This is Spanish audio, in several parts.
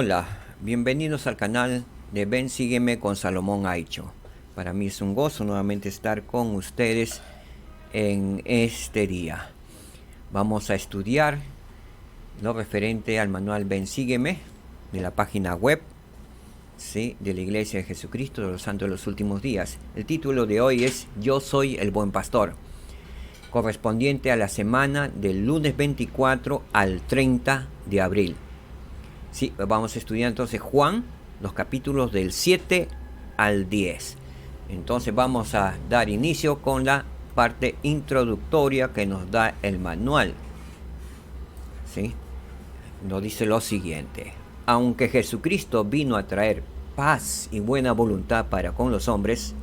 Hola, bienvenidos al canal de Ven Sígueme con Salomón Aicho. Para mí es un gozo nuevamente estar con ustedes en este día. Vamos a estudiar lo referente al manual Ven Sígueme de la página web, ¿sí?, de la Iglesia de Jesucristo de los Santos de los Últimos Días. El título de hoy es Yo soy el buen pastor, correspondiente a la semana del lunes 24 al 30 de abril. Sí, vamos a estudiar entonces Juan, los capítulos del 7 al 10. Entonces vamos a dar inicio con la parte introductoria que nos da el manual. ¿Sí? Nos dice lo siguiente: aunque Jesucristo vino a traer paz y buena voluntad para con los hombres,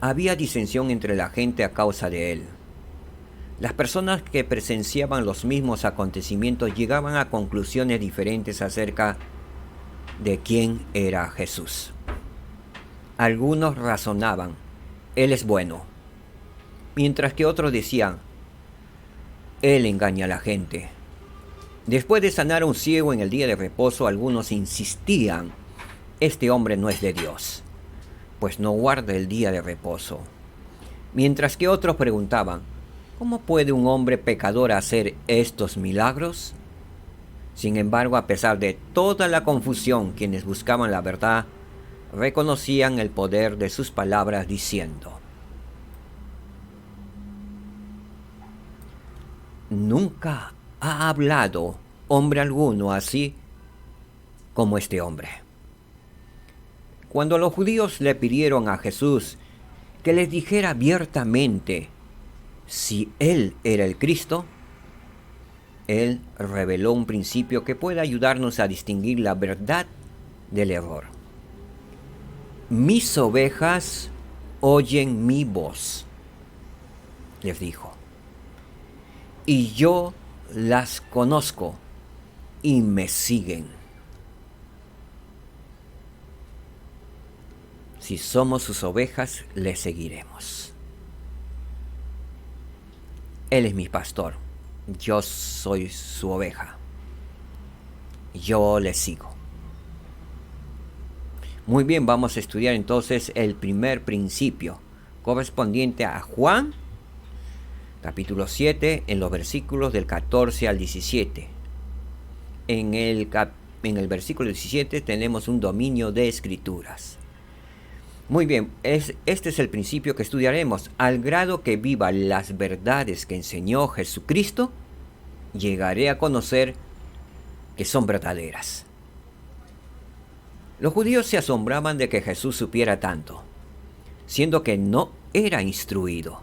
había disensión entre la gente a causa de él. Las personas que presenciaban los mismos acontecimientos llegaban a conclusiones diferentes acerca de quién era Jesús. Algunos razonaban, Él es bueno, mientras que otros decían, Él engaña a la gente. Después de sanar a un ciego en el día de reposo, algunos insistían, este hombre no es de Dios, pues no guarda el día de reposo. Mientras que otros preguntaban, ¿cómo puede un hombre pecador hacer estos milagros? Sin embargo, a pesar de toda la confusión, quienes buscaban la verdad reconocían el poder de sus palabras diciendo, nunca ha hablado hombre alguno así como este hombre. Cuando los judíos le pidieron a Jesús que les dijera abiertamente si él era el Cristo, él reveló un principio que puede ayudarnos a distinguir la verdad del error. Mis ovejas oyen mi voz, les dijo, y yo las conozco y me siguen. Si somos sus ovejas, le seguiremos. Él es mi pastor, yo soy su oveja, yo le sigo. Muy bien, vamos a estudiar entonces el primer principio, correspondiente a Juan, capítulo 7, en los versículos del 14 al 17. En el versículo 17 tenemos un dominio de escrituras. Muy bien, este es el principio que estudiaremos. Al grado que viva las verdades que enseñó Jesucristo, llegaré a conocer que son verdaderas. Los judíos se asombraban de que Jesús supiera tanto, siendo que no era instruido,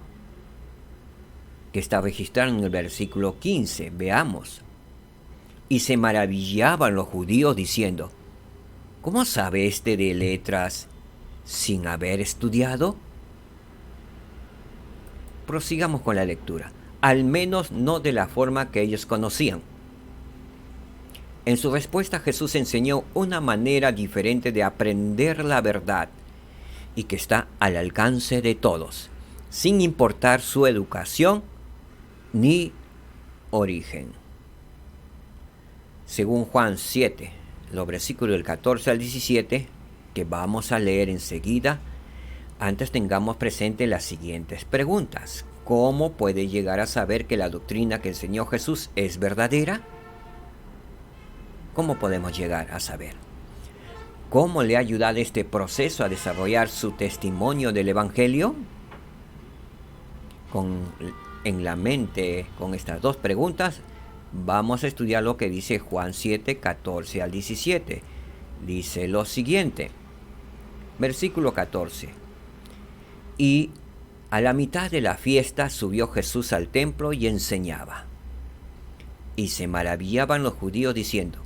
que está registrado en el versículo 15. Veamos. Y se maravillaban los judíos diciendo, ¿cómo sabe este de letras sin haber estudiado? Prosigamos con la lectura, al menos no de la forma que ellos conocían. En su respuesta, Jesús enseñó una manera diferente de aprender la verdad y que está al alcance de todos, sin importar su educación ni origen. Según Juan 7, los versículos del 14 al 17, que vamos a leer enseguida, antes tengamos presente las siguientes preguntas. ¿Cómo puede llegar a saber que la doctrina que enseñó Jesús es verdadera? ¿Cómo podemos llegar a saber? ¿Cómo le ha ayudado este proceso a desarrollar su testimonio del Evangelio? En la mente, con estas dos preguntas, vamos a estudiar lo que dice Juan 7, 14 al 17. Dice lo siguiente, versículo 14. Y a la mitad de la fiesta subió Jesús al templo y enseñaba. Y se maravillaban los judíos diciendo,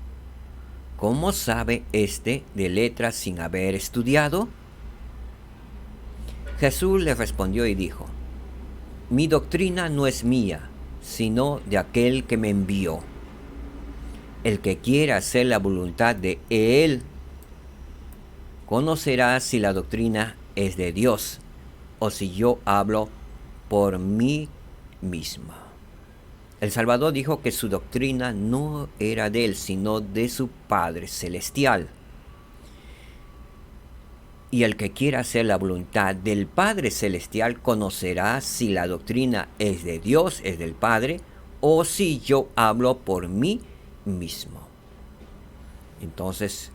¿cómo sabe este de letras sin haber estudiado? Jesús les respondió y dijo, mi doctrina no es mía, sino de aquel que me envió. El que quiera hacer la voluntad de él, conocerá si la doctrina es de Dios o si yo hablo por mí mismo. El Salvador dijo que su doctrina no era de él, sino de su Padre Celestial. Y el que quiera hacer la voluntad del Padre Celestial conocerá si la doctrina es de Dios, es del Padre, o si yo hablo por mí mismo. Entonces,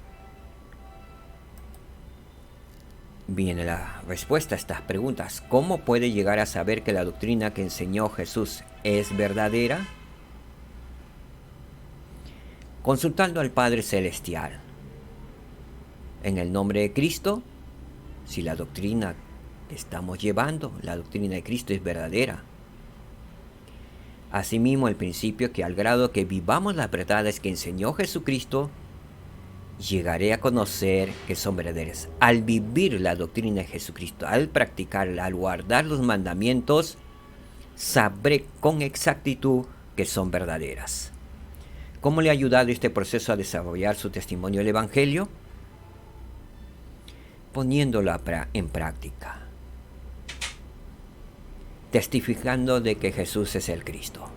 viene la respuesta a estas preguntas. ¿Cómo puede llegar a saber que la doctrina que enseñó Jesús es verdadera? Consultando al Padre Celestial. En el nombre de Cristo, si la doctrina que estamos llevando, la doctrina de Cristo es verdadera. Asimismo, el principio que al grado que vivamos las verdades que enseñó Jesucristo, llegaré a conocer que son verdaderas. Al vivir la doctrina de Jesucristo, al practicarla, al guardar los mandamientos, sabré con exactitud que son verdaderas. ¿Cómo le ha ayudado este proceso a desarrollar su testimonio del Evangelio? Poniéndolo en práctica, testificando de que Jesús es el Cristo.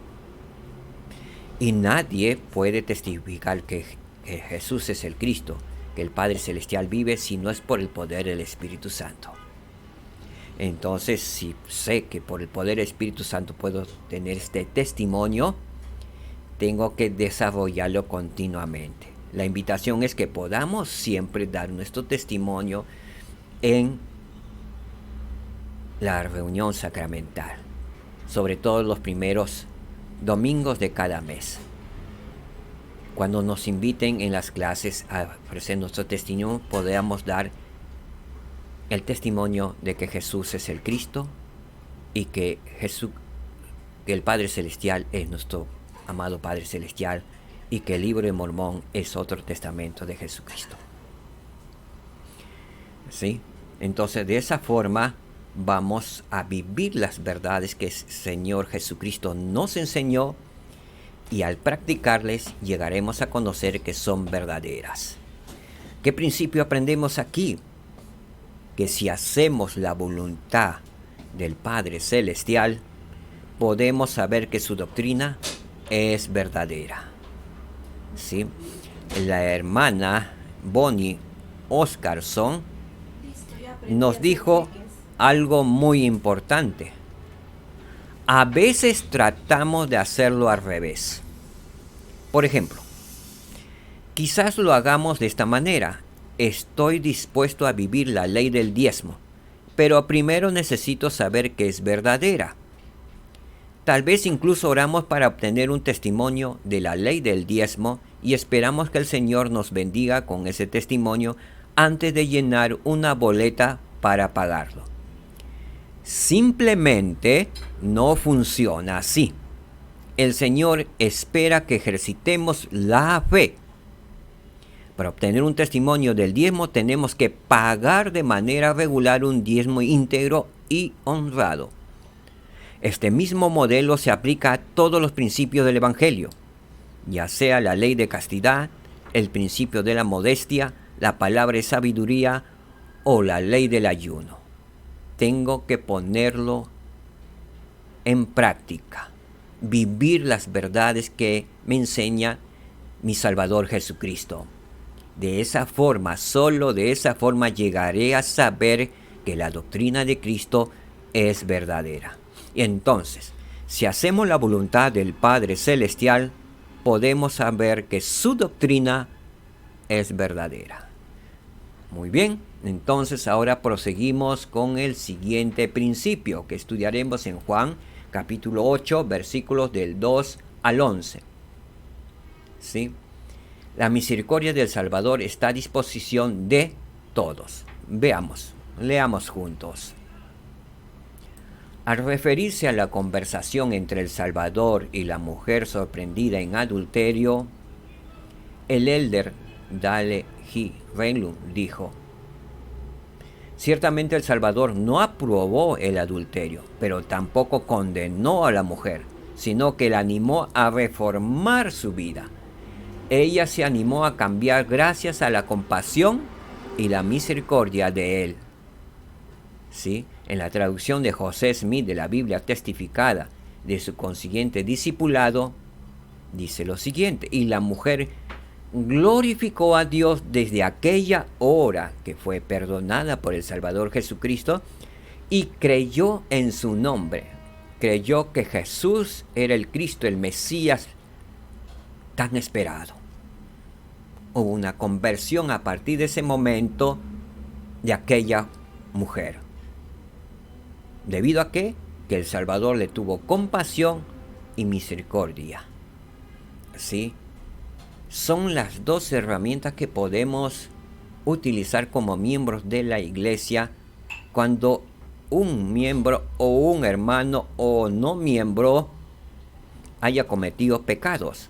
Y nadie puede testificar que Jesús es el Cristo, que el Padre Celestial vive, si no es por el poder del Espíritu Santo. Entonces, si sé que por el poder del Espíritu Santo puedo tener este testimonio, tengo que desarrollarlo continuamente. La invitación es que podamos siempre dar nuestro testimonio en la reunión sacramental, sobre todo los primeros domingos de cada mes. Cuando nos inviten en las clases a ofrecer nuestro testimonio, podamos dar el testimonio de que Jesús es el Cristo y que el Padre Celestial es nuestro amado Padre Celestial y que el libro de Mormón es otro testamento de Jesucristo. ¿Sí? Entonces, de esa forma vamos a vivir las verdades que el Señor Jesucristo nos enseñó, y al practicarles llegaremos a conocer que son verdaderas. ¿Qué principio aprendemos aquí? Que si hacemos la voluntad del Padre Celestial, podemos saber que su doctrina es verdadera. ¿Sí? La hermana Bonnie Oscarson nos dijo algo muy importante. A veces tratamos de hacerlo al revés. Por ejemplo, quizás lo hagamos de esta manera. Estoy dispuesto a vivir la ley del diezmo, pero primero necesito saber que es verdadera. Tal vez incluso oramos para obtener un testimonio de la ley del diezmo y esperamos que el Señor nos bendiga con ese testimonio antes de llenar una boleta para pagarlo. Simplemente no funciona así. El Señor espera que ejercitemos la fe. Para obtener un testimonio del diezmo tenemos que pagar de manera regular un diezmo íntegro y honrado. Este mismo modelo se aplica a todos los principios del Evangelio, ya sea la ley de castidad, el principio de la modestia, la palabra de sabiduría o la ley del ayuno. Tengo que ponerlo en práctica, vivir las verdades que me enseña mi Salvador Jesucristo. De esa forma, solo de esa forma llegaré a saber que la doctrina de Cristo es verdadera. Y entonces, si hacemos la voluntad del Padre Celestial, podemos saber que su doctrina es verdadera. Muy bien, entonces ahora proseguimos con el siguiente principio que estudiaremos en Juan capítulo 8, versículos del 2 al 11. ¿Sí? La misericordia del Salvador está a disposición de todos. Veamos, leamos juntos. Al referirse a la conversación entre el Salvador y la mujer sorprendida en adulterio, el elder Dale G. Renlund dijo: ciertamente el Salvador no aprobó el adulterio, pero tampoco condenó a la mujer, sino que la animó a reformar su vida. Ella se animó a cambiar gracias a la compasión y la misericordia de él. ¿Sí? En la traducción de José Smith de la Biblia testificada, de su consiguiente discipulado, dice lo siguiente: y la mujer glorificó a Dios desde aquella hora que fue perdonada por el Salvador Jesucristo y creyó en su nombre. Creyó que Jesús era el Cristo, el Mesías tan esperado. Hubo una conversión a partir de ese momento de aquella mujer. ¿Debido a qué? Que el Salvador le tuvo compasión y misericordia. ¿Sí? Son las dos herramientas que podemos utilizar como miembros de la iglesia cuando un miembro o un hermano o no miembro haya cometido pecados.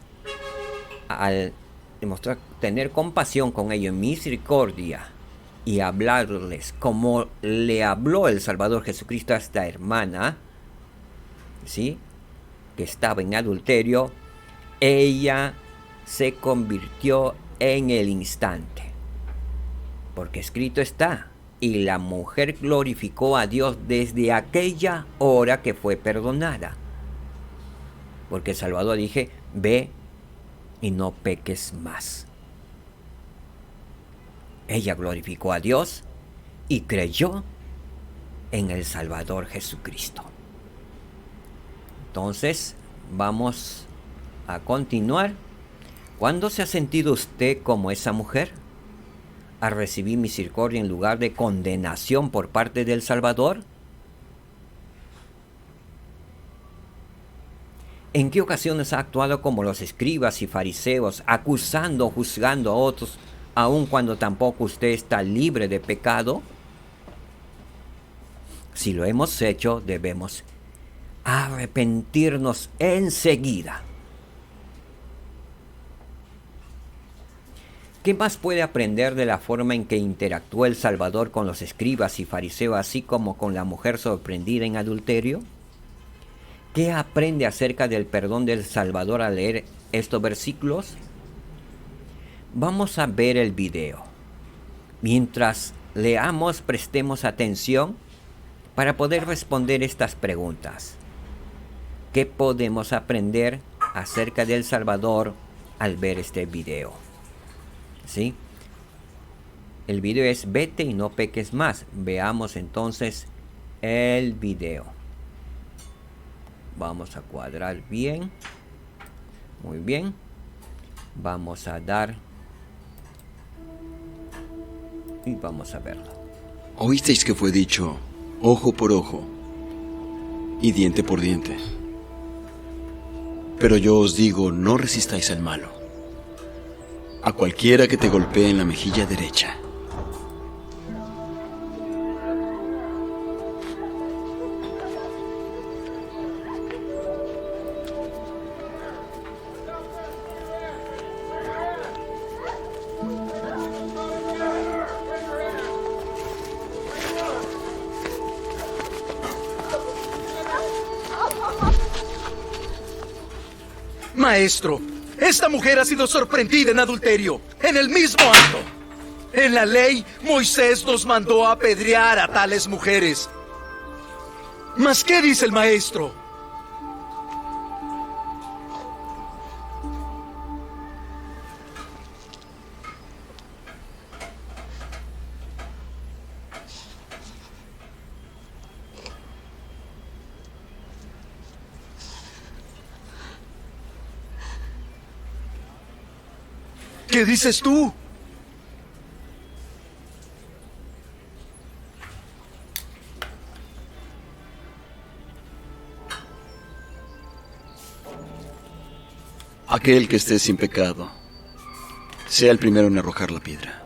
Al demostrar tener compasión con ellos, misericordia, y hablarles como le habló el Salvador Jesucristo a esta hermana, ¿sí?, que estaba en adulterio, ella se convirtió en el instante, porque escrito está: y la mujer glorificó a Dios desde aquella hora que fue perdonada. Porque el Salvador dije: ve y no peques más. Ella glorificó a Dios y creyó en el Salvador Jesucristo. Entonces, vamos a continuar. ¿Cuándo se ha sentido usted como esa mujer? ¿A recibir misericordia en lugar de condenación por parte del Salvador? ¿En qué ocasiones ha actuado como los escribas y fariseos, acusando o juzgando a otros, aun cuando tampoco usted está libre de pecado? Si lo hemos hecho, debemos arrepentirnos enseguida. ¿Qué más puede aprender de la forma en que interactuó el Salvador con los escribas y fariseos, así como con la mujer sorprendida en adulterio? ¿Qué aprende acerca del perdón del Salvador al leer estos versículos? Vamos a ver el video. Mientras leamos, prestemos atención para poder responder estas preguntas. ¿Qué podemos aprender acerca del Salvador al ver este video? ¿Sí? El video es Vete y no peques más. Veamos entonces el video. Vamos a cuadrar bien. Muy bien. Vamos a dar y vamos a verlo. Oísteis que fue dicho: ojo por ojo y diente por diente. Pero yo os digo, no resistáis al malo. A cualquiera que te golpee en la mejilla derecha, Maestro, esta mujer ha sido sorprendida en adulterio, en el mismo acto. En la ley, Moisés nos mandó a apedrear a tales mujeres. ¿Mas qué dice el maestro? ¿Qué dices tú? aquel que esté sin pecado sea el primero en arrojar la piedra.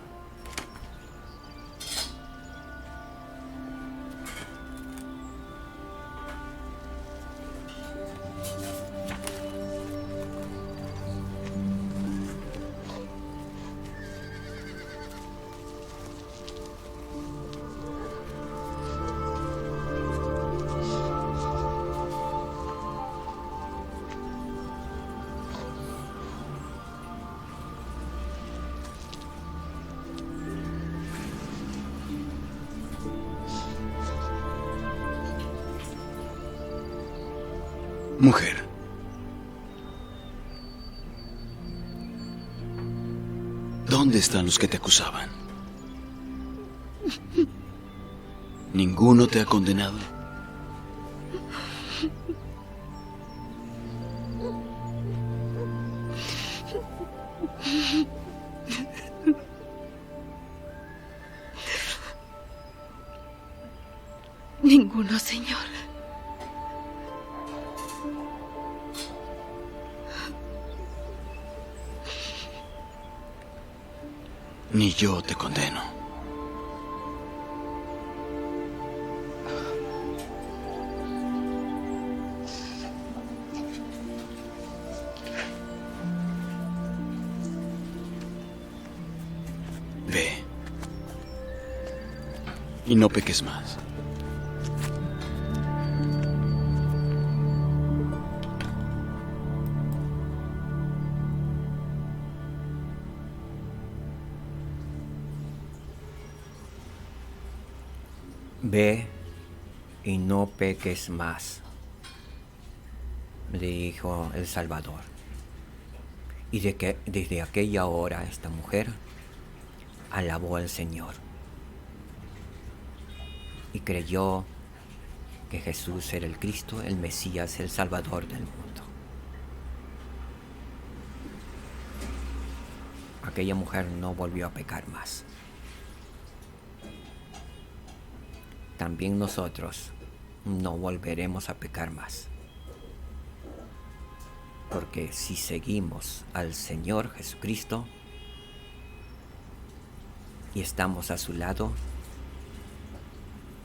Mujer, ¿dónde están los que te acusaban? ¿Ninguno te ha condenado? Ninguno, Señor. Ni yo te condeno. Ve. Y no peques más. Ve y no peques más, le dijo el Salvador. Y desde aquella hora esta mujer alabó al Señor y creyó que Jesús era el Cristo, el Mesías, el Salvador del mundo. Aquella mujer no volvió a pecar más. También nosotros no volveremos a pecar más. Porque si seguimos al Señor Jesucristo y estamos a su lado,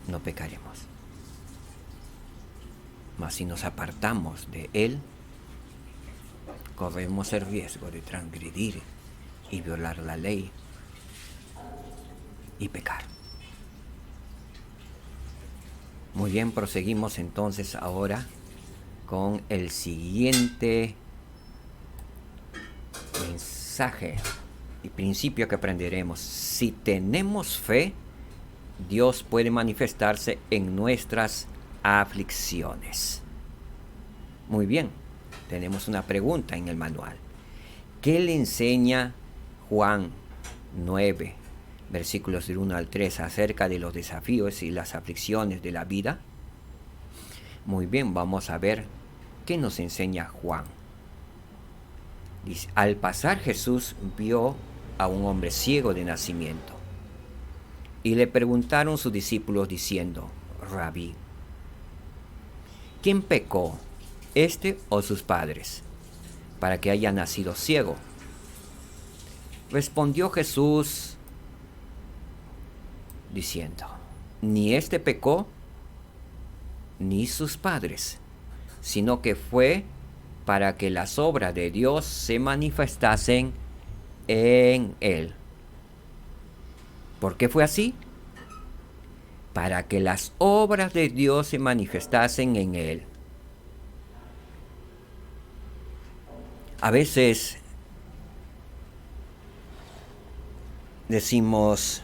no pecaremos. Mas si nos apartamos de Él, corremos el riesgo de transgredir y violar la ley y pecar. Muy bien, proseguimos entonces ahora con el siguiente mensaje y principio que aprenderemos. Si tenemos fe, Dios puede manifestarse en nuestras aflicciones. Muy bien, tenemos una pregunta en el manual. ¿Qué le enseña Juan 9? Versículos del 1 al 3, acerca de los desafíos y las aflicciones de la vida? Muy bien, vamos a ver qué nos enseña Juan. Dice, al pasar Jesús vio a un hombre ciego de nacimiento, y le preguntaron sus discípulos diciendo, Rabí, ¿quién pecó, este o sus padres, para que haya nacido ciego? Respondió Jesús diciendo, ni este pecó, ni sus padres, sino que fue para que las obras de Dios se manifestasen en él. ¿Por qué fue así? Para que las obras de Dios se manifestasen en él. A veces decimos,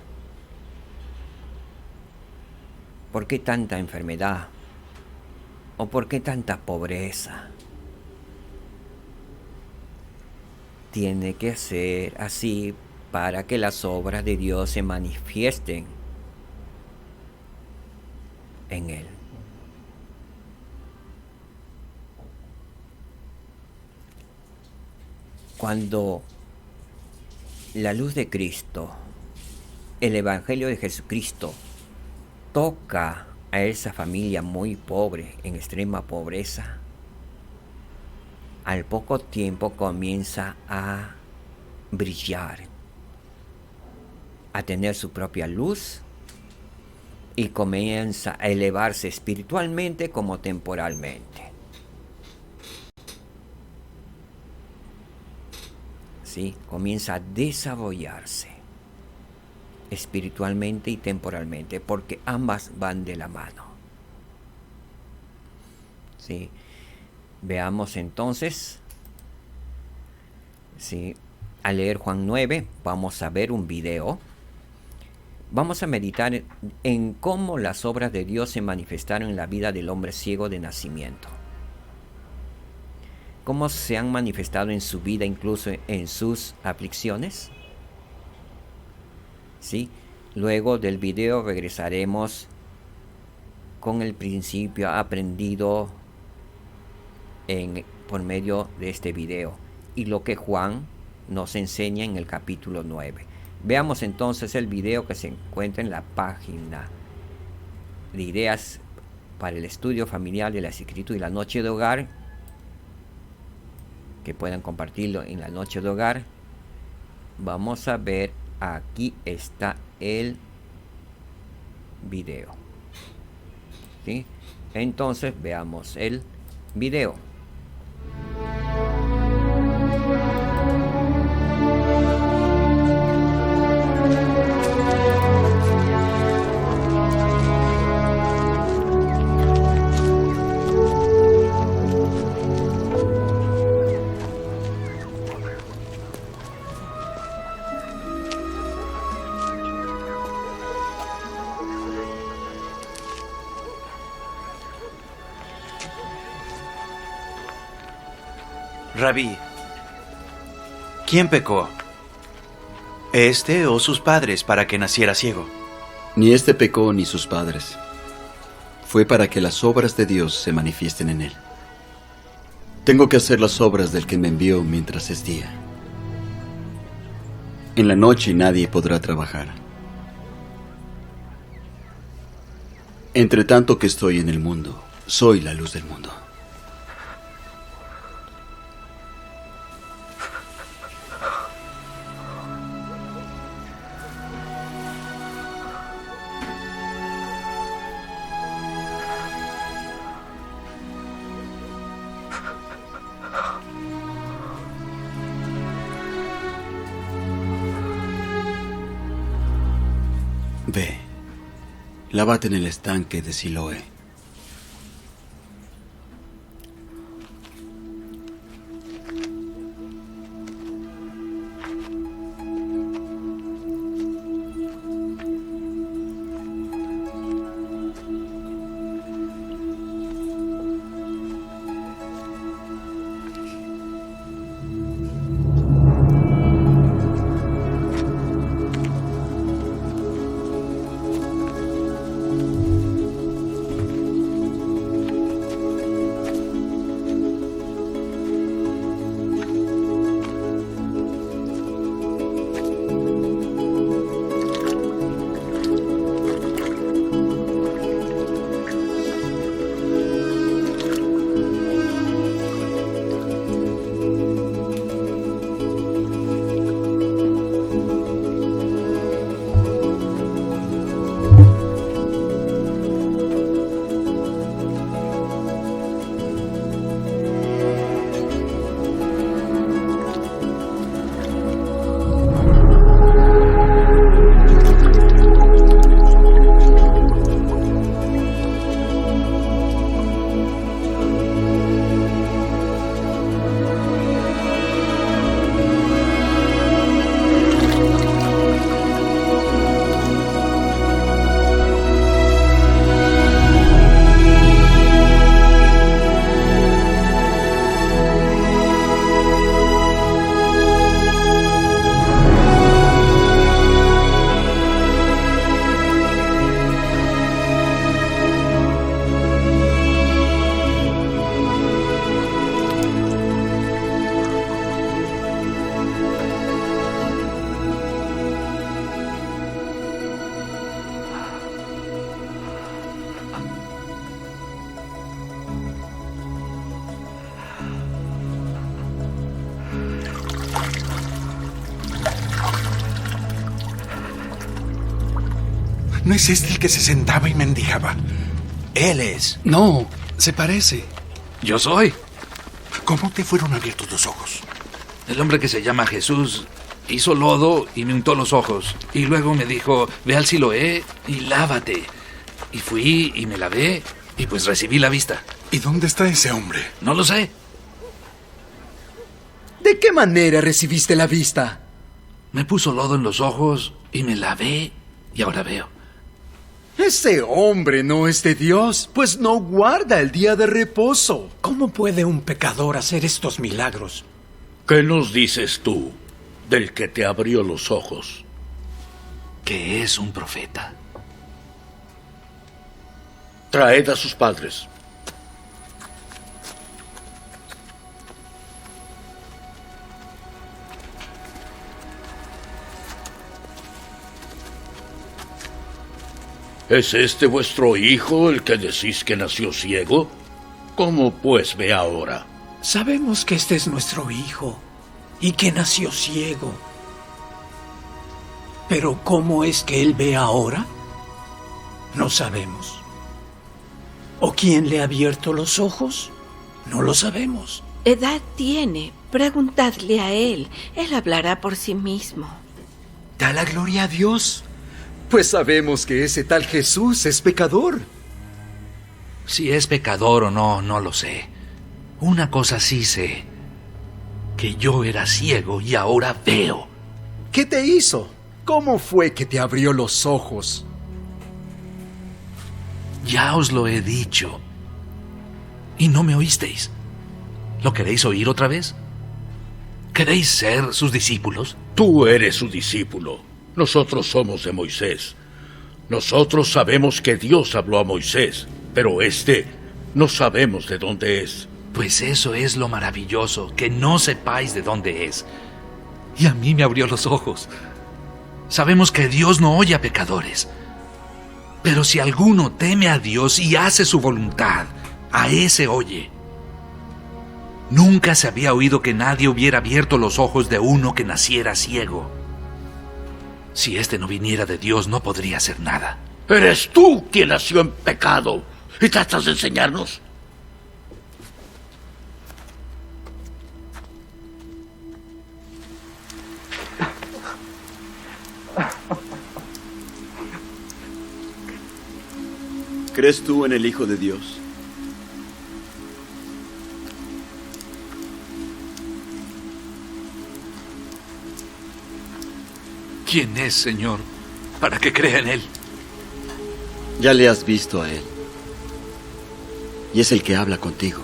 ¿por qué tanta enfermedad? ¿O por qué tanta pobreza? Tiene que ser así para que las obras de Dios se manifiesten en él. Cuando la luz de Cristo, el Evangelio de Jesucristo, toca a esa familia muy pobre, en extrema pobreza, al poco tiempo comienza a brillar, a tener su propia luz y comienza a elevarse espiritualmente como temporalmente. ¿Sí? Comienza a desarrollarse espiritualmente y temporalmente, porque ambas van de la mano. ¿Sí? Veamos entonces, ¿sí? Al leer Juan 9, vamos a ver un video. Vamos a meditar en cómo las obras de Dios se manifestaron en la vida del hombre ciego de nacimiento. cómo se han manifestado en su vida, incluso en sus aflicciones? ¿Sí? Luego del video regresaremos con el principio aprendido por medio de este video y lo que Juan nos enseña en el capítulo 9. Veamos entonces el video que se encuentra en la página de ideas para el estudio familiar de las Escrituras y la noche de hogar, que puedan compartirlo en la noche de hogar. Vamos a ver, aquí está el video. ¿Sí? Entonces veamos el video. Rabí, ¿quién pecó? ¿Este o sus padres para que naciera ciego? Ni este pecó ni sus padres. Fue para que las obras de Dios se manifiesten en él. Tengo que hacer las obras del que me envió mientras es día. En la noche nadie podrá trabajar. Entre tanto que estoy en el mundo, soy la luz del mundo. Ve, lávate en el estanque de Siloé. ¿No es este el que se sentaba y mendigaba? Él es. No, se parece. Yo soy. ¿Cómo te fueron abiertos los ojos? El hombre que se llama Jesús hizo lodo y me untó los ojos. Y luego me dijo, ve al Siloé y lávate. Y fui y me lavé y pues recibí la vista. ¿Y dónde está ese hombre? No lo sé. ¿De qué manera recibiste la vista? Me puso lodo en los ojos y me lavé y ahora veo. Ese hombre no es de Dios, pues no guarda el día de reposo. ¿Cómo puede un pecador hacer estos milagros? ¿Qué nos dices tú del que te abrió los ojos? Que es un profeta. Traed a sus padres. ¿Es este vuestro hijo el que decís que nació ciego? ¿Cómo pues ve ahora? Sabemos que este es nuestro hijo y que nació ciego. Pero ¿cómo es que él ve ahora? No sabemos. ¿O quién le ha abierto los ojos? No lo sabemos. Edad tiene. Preguntadle a él. Él hablará por sí mismo. Da la gloria a Dios, pues sabemos que ese tal Jesús es pecador. Si es pecador o no, no lo sé. Una cosa sí sé, que yo era ciego y ahora veo. ¿Qué te hizo? ¿Cómo fue que te abrió los ojos? Ya os lo he dicho. Y no me oísteis. ¿Lo queréis oír otra vez? ¿Queréis ser sus discípulos? Tú eres su discípulo. Nosotros somos de Moisés. Nosotros sabemos que Dios habló a Moisés, pero no sabemos de dónde es. Pues eso es lo maravilloso, que no sepáis de dónde es. Y a mí me abrió los ojos. Sabemos que Dios no oye a pecadores. Pero si alguno teme a Dios y hace su voluntad, a ese oye. Nunca se había oído que nadie hubiera abierto los ojos de uno que naciera ciego. Si éste no viniera de Dios, no podría hacer nada. Eres tú quien nació en pecado y tratas de enseñarnos. ¿Crees tú en el Hijo de Dios? ¿Quién es, Señor, para que crea en Él? Ya le has visto a Él. Y es el que habla contigo.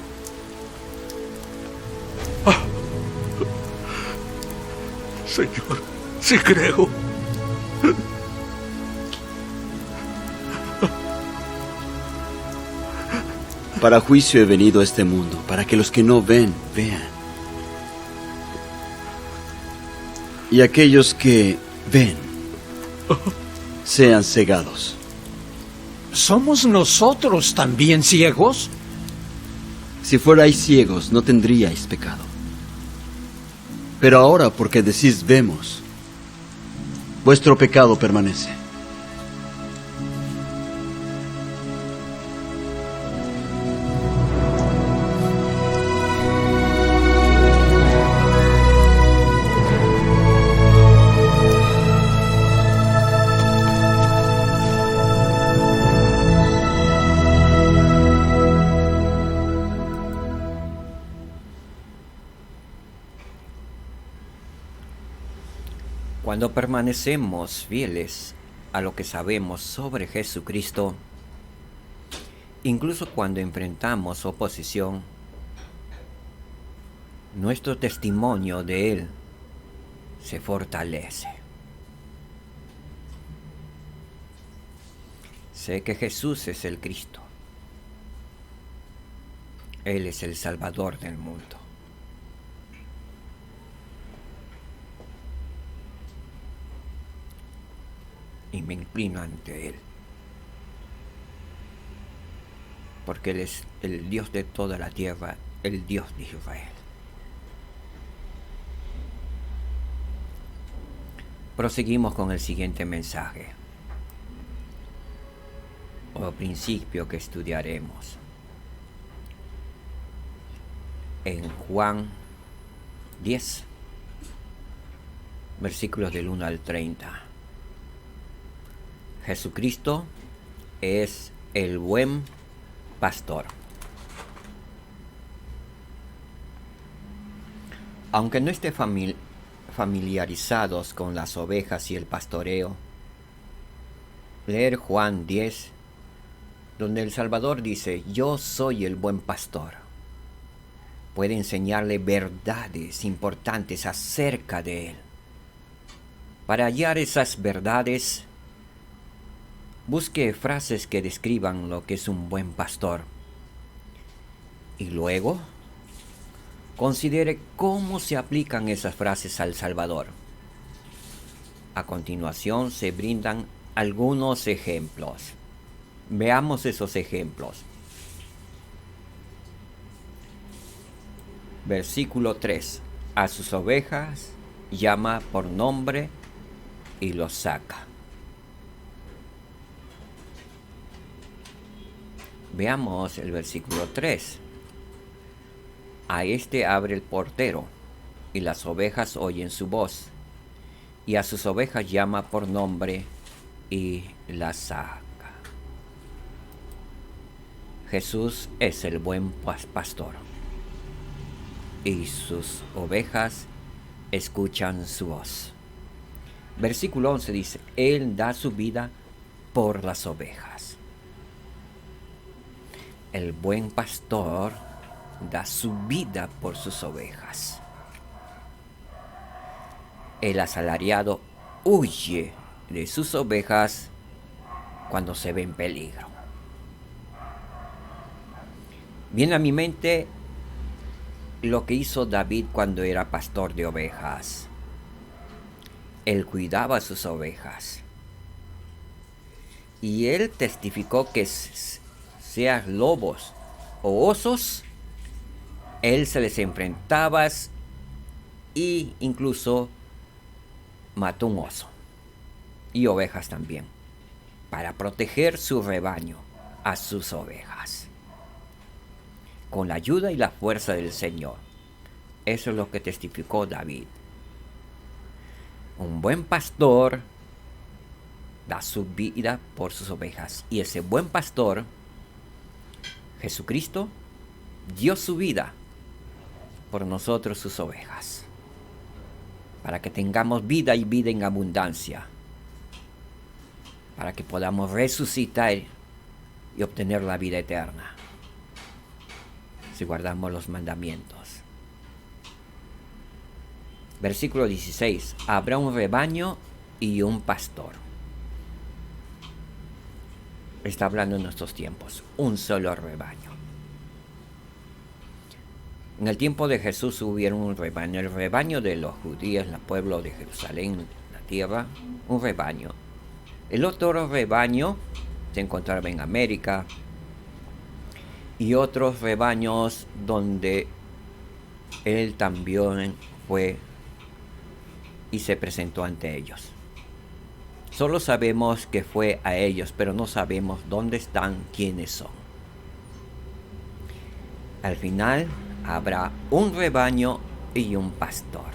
Señor, sí creo. Para juicio he venido a este mundo, para que los que no ven, vean. Y aquellos que ven, sean cegados. ¿Somos nosotros también ciegos? Si fuerais ciegos, no tendríais pecado. Pero ahora, porque decís vemos, vuestro pecado permanece. Cuando permanecemos fieles a lo que sabemos sobre Jesucristo, incluso cuando enfrentamos oposición, nuestro testimonio de Él se fortalece. Sé que Jesús es el Cristo. Él es el Salvador del mundo. Y me inclino ante Él, porque Él es el Dios de toda la tierra, el Dios de Israel. Proseguimos con el siguiente mensaje, o principio que estudiaremos. En Juan 10, versículos del 1 al 30. Jesucristo es el buen pastor. Aunque no esté familiarizados con las ovejas y el pastoreo, leer Juan 10, donde el Salvador dice, yo soy el buen pastor. Puede enseñarle verdades importantes acerca de él. Para hallar esas verdades, busque frases que describan lo que es un buen pastor. Y luego, considere cómo se aplican esas frases al Salvador. A continuación se brindan algunos ejemplos. Veamos esos ejemplos. Versículo 3. A sus ovejas llama por nombre y los saca. Veamos el versículo 3. A este abre el portero, y las ovejas oyen su voz, y a sus ovejas llama por nombre y las saca. Jesús es el buen pastor, y sus ovejas escuchan su voz. Versículo 11 dice, Él da su vida por las ovejas. El buen pastor da su vida por sus ovejas. El asalariado huye de sus ovejas cuando se ve en peligro. Viene a mi mente lo que hizo David cuando era pastor de ovejas. Él cuidaba a sus ovejas. Y él testificó que sean lobos o osos, él se les enfrentaba y incluso mató un oso y ovejas también, para proteger su rebaño, a sus ovejas, con la ayuda y la fuerza del Señor. Eso es lo que testificó David. Un buen pastor da su vida por sus ovejas, y ese buen pastor, Jesucristo, dio su vida por nosotros, sus ovejas, para que tengamos vida y vida en abundancia, para que podamos resucitar y obtener la vida eterna, si guardamos los mandamientos. Versículo 16. Habrá un rebaño y un pastor. Está hablando en nuestros tiempos, un solo rebaño. En el tiempo de Jesús hubieron un rebaño, el rebaño de los judíos, el pueblo de Jerusalén, la tierra, un rebaño. El otro rebaño se encontraba en América, y otros rebaños donde él también fue y se presentó ante ellos. Solo sabemos que fue a ellos, pero no sabemos dónde están, quiénes son. Al final habrá un rebaño y un pastor.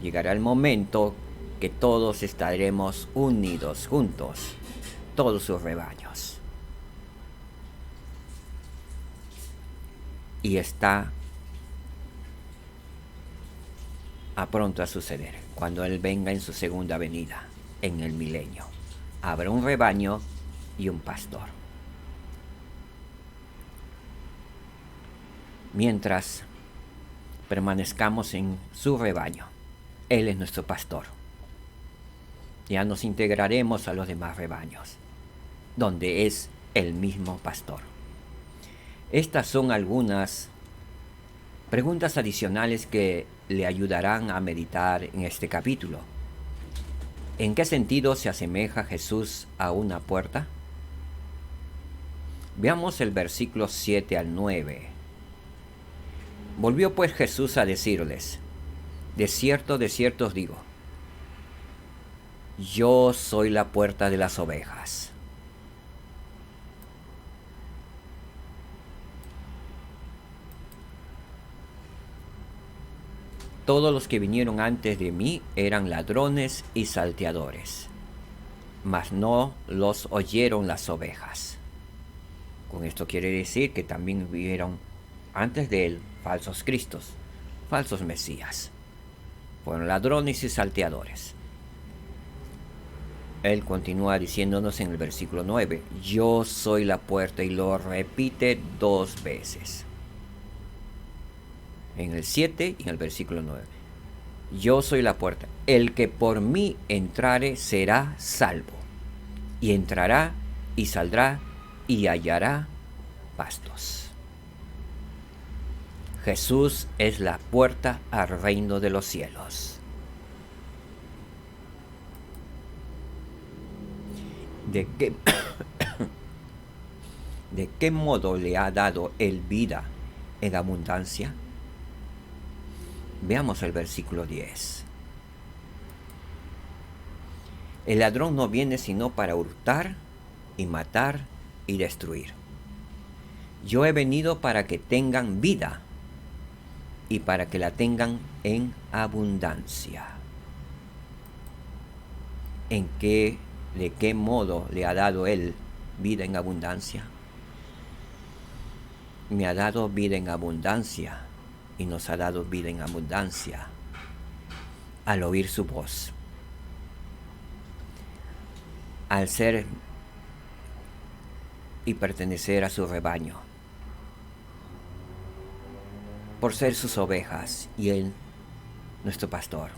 Llegará el momento que todos estaremos unidos juntos, todos sus rebaños. Y está a pronto a suceder, cuando Él venga en su segunda venida, en el milenio. Habrá un rebaño y un pastor. Mientras permanezcamos en su rebaño, Él es nuestro pastor. Ya nos integraremos a los demás rebaños, donde es el mismo pastor. Estas son algunas preguntas adicionales que le ayudarán a meditar en este capítulo. ¿En qué sentido se asemeja Jesús a una puerta? Veamos el versículo 7 al 9. Volvió pues Jesús a decirles, de cierto os digo, yo soy la puerta de las ovejas. Todos los que vinieron antes de mí eran ladrones y salteadores, mas no los oyeron las ovejas. Con esto quiere decir que también vieron antes de él falsos cristos, falsos mesías. Fueron ladrones y salteadores. Él continúa diciéndonos en el versículo 9, yo soy la puerta, y lo repite 2 veces. En el 7 y en el versículo 9. Yo soy la puerta, el que por mí entrare será salvo, y entrará y saldrá y hallará pastos. Jesús es la puerta al reino de los cielos. ¿De qué modo le ha dado Él vida en abundancia? Veamos el versículo 10. El ladrón no viene sino para hurtar y matar y destruir. Yo he venido para que tengan vida y para que la tengan en abundancia. ¿De qué modo le ha dado Él vida en abundancia? Me ha dado vida en abundancia y nos ha dado vida en abundancia al oír su voz, al ser y pertenecer a su rebaño, por ser sus ovejas y Él, nuestro pastor.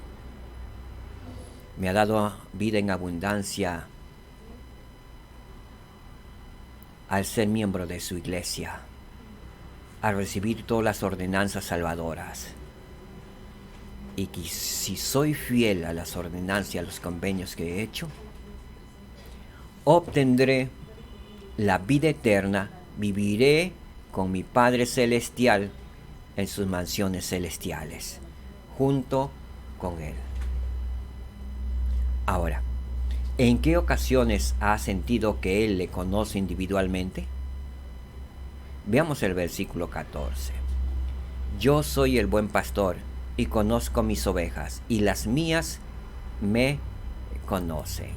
Me ha dado vida en abundancia al ser miembro de su iglesia, al recibir todas las ordenanzas salvadoras. Y que si soy fiel a las ordenanzas y a los convenios que he hecho, obtendré la vida eterna, viviré con mi Padre Celestial en sus mansiones celestiales, junto con Él. Ahora, ¿en qué ocasiones ha sentido que Él le conoce individualmente? Veamos el versículo 14. Yo soy el buen pastor y conozco mis ovejas, y las mías me conocen.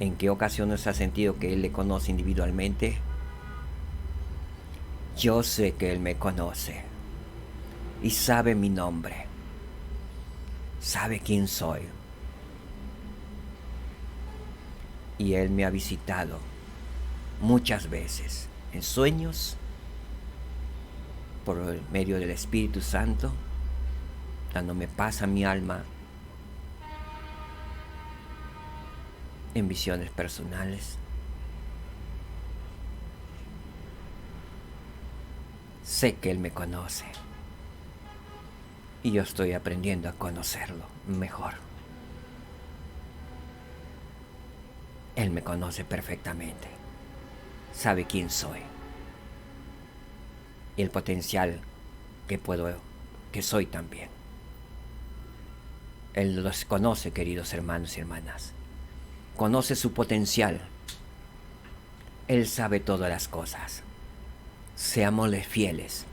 ¿En qué ocasiones ha sentido que Él le conoce individualmente? Yo sé que Él me conoce y sabe mi nombre, sabe quién soy. Y Él me ha visitado muchas veces, en sueños, por medio del Espíritu Santo, dándome paz a mi alma, en visiones personales. Sé que Él me conoce y yo estoy aprendiendo a conocerlo mejor. Él me conoce perfectamente, sabe quién soy y el potencial que soy también. Él los conoce, queridos hermanos y hermanas. Conoce su potencial. Él sabe todas las cosas. Seámosle fieles,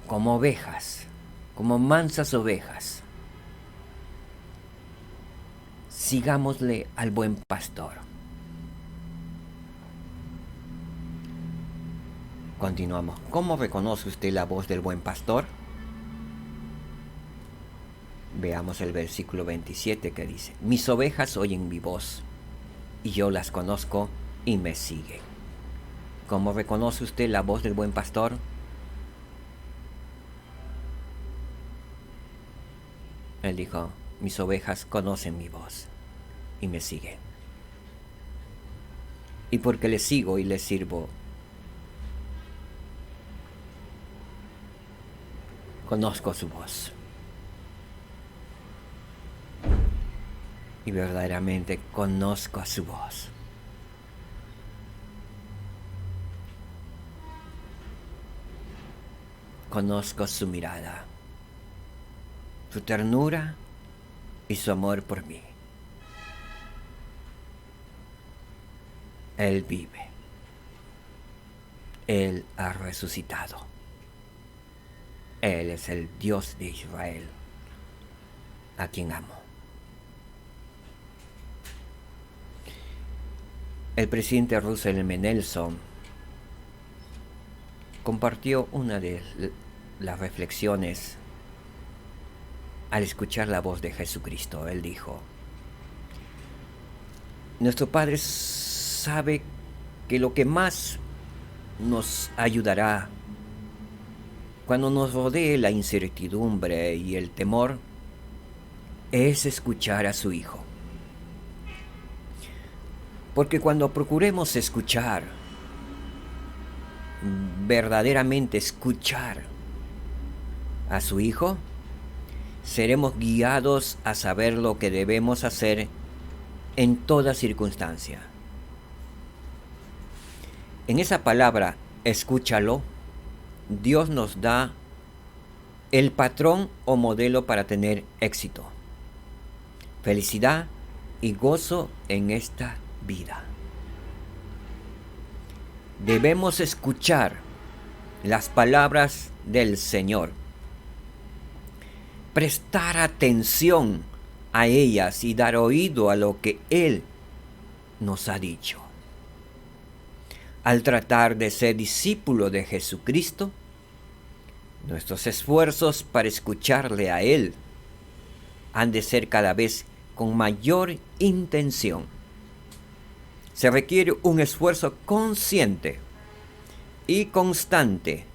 como ovejas, como mansas ovejas. Sigámosle al buen pastor. Continuamos. ¿Cómo reconoce usted la voz del buen pastor? Veamos el versículo 27 que dice: mis ovejas oyen mi voz, y yo las conozco y me siguen. ¿Cómo reconoce usted la voz del buen pastor? Él dijo: mis ovejas conocen mi voz y me siguen. Y porque le sigo y le sirvo, conozco su voz. Y verdaderamente conozco su voz. Conozco su mirada, su ternura y su amor por mí. Él vive. Él ha resucitado. Él es el Dios de Israel, a quien amo. El presidente Russell M. Nelson compartió una de las reflexiones al escuchar la voz de Jesucristo. Él dijo, nuestro Padre sabe que lo que más nos ayudará cuando nos rodee la incertidumbre y el temor es escuchar a su Hijo. Porque cuando procuremos escuchar, verdaderamente escuchar a su Hijo, seremos guiados a saber lo que debemos hacer en toda circunstancia. En esa palabra, escúchalo, Dios nos da el patrón o modelo para tener éxito, felicidad y gozo en esta vida. Debemos escuchar las palabras del Señor, prestar atención a ellas y dar oído a lo que Él nos ha dicho. Al tratar de ser discípulo de Jesucristo, nuestros esfuerzos para escucharle a Él han de ser cada vez con mayor intención. Se requiere un esfuerzo consciente y constante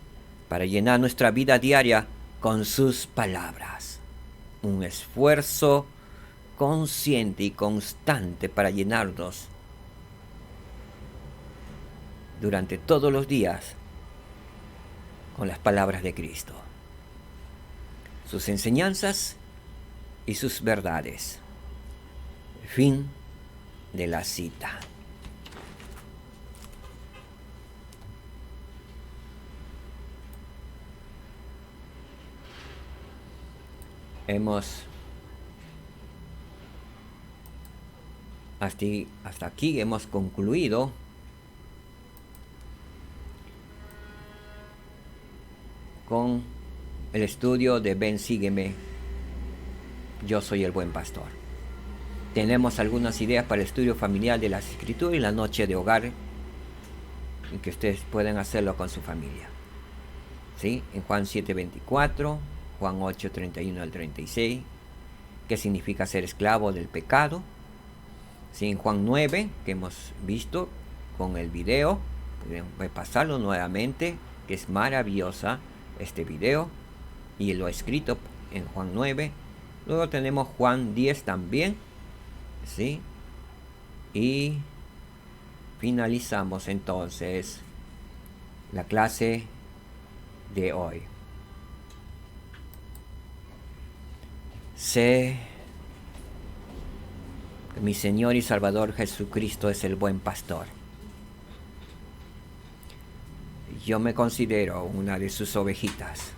para llenar nuestra vida diaria con sus palabras. Un esfuerzo consciente y constante para llenarnos durante todos los días con las palabras de Cristo, sus enseñanzas y sus verdades. Fin de la cita. Hasta aquí hemos concluido con el estudio de Ven, sígueme, yo soy el buen pastor. Tenemos algunas ideas para el estudio familiar de las Escrituras y la noche de hogar, en que ustedes pueden hacerlo con su familia. ¿Sí? En Juan 7:24, Juan 8:31 al 36, qué significa ser esclavo del pecado. ¿Sí? En Juan 9, que hemos visto con el video, pueden repasarlo nuevamente, que es maravillosa este video, y lo he escrito en Juan 9. Luego tenemos Juan 10 también, ¿sí? Y finalizamos entonces la clase de hoy. Sé que mi Señor y Salvador Jesucristo es el buen pastor. Yo me considero una de sus ovejitas,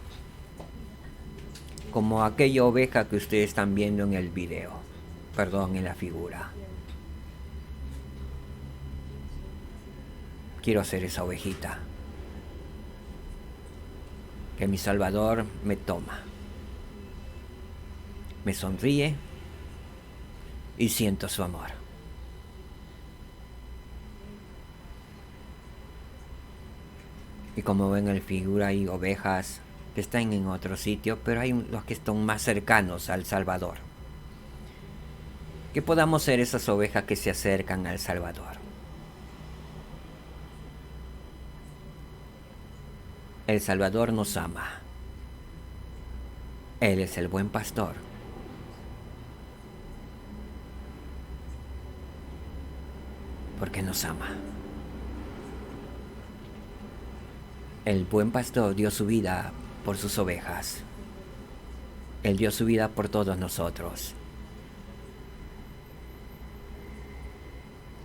como aquella oveja que ustedes están viendo en el video, en la figura. Quiero ser esa ovejita que mi Salvador me toma, me sonríe y siento su amor. Y como ven en la figura, hay ovejas que están en otro sitio, pero hay los que están más cercanos al Salvador. Que podamos ser esas ovejas que se acercan al Salvador. El Salvador nos ama. Él es el buen pastor. Porque nos ama. El buen pastor dio su vida por sus ovejas. Él dio su vida por todos nosotros.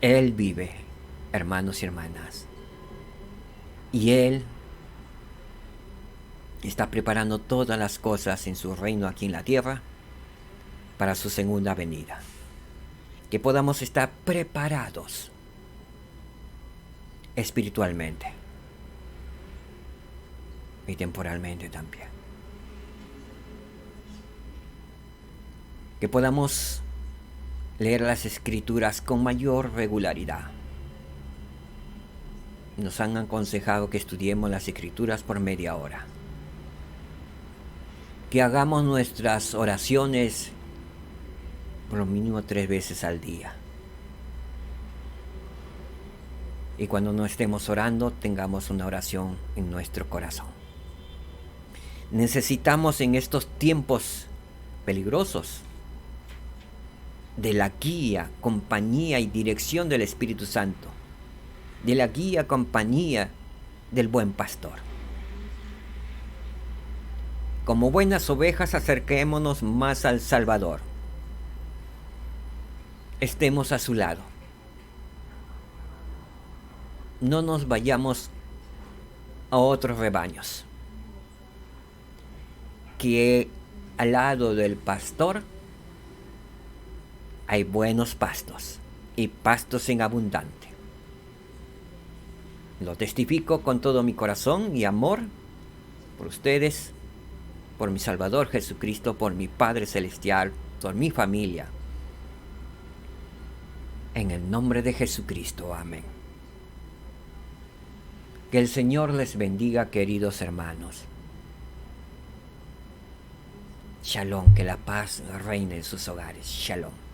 Él vive, hermanos y hermanas. Y Él está preparando todas las cosas en su reino aquí en la tierra para su segunda venida. Que podamos estar preparados espiritualmente y temporalmente también. Que podamos leer las Escrituras con mayor regularidad. Nos han aconsejado que estudiemos las Escrituras por media hora. que hagamos nuestras oraciones por lo mínimo 3 veces al día. Y cuando no estemos orando, tengamos una oración en nuestro corazón. Necesitamos en estos tiempos peligrosos de la guía, compañía y dirección del Espíritu Santo, de la guía, compañía del buen pastor. Como buenas ovejas, acerquémonos más al Salvador. Estemos a su lado. No nos vayamos a otros rebaños. Que al lado del pastor hay buenos pastos y pastos en abundante. Lo testifico con todo mi corazón y amor por ustedes, por mi Salvador Jesucristo, por mi Padre Celestial, por mi familia. En el nombre de Jesucristo, amén. Que el Señor les bendiga, queridos hermanos. Shalom, que la paz reine en sus hogares. Shalom.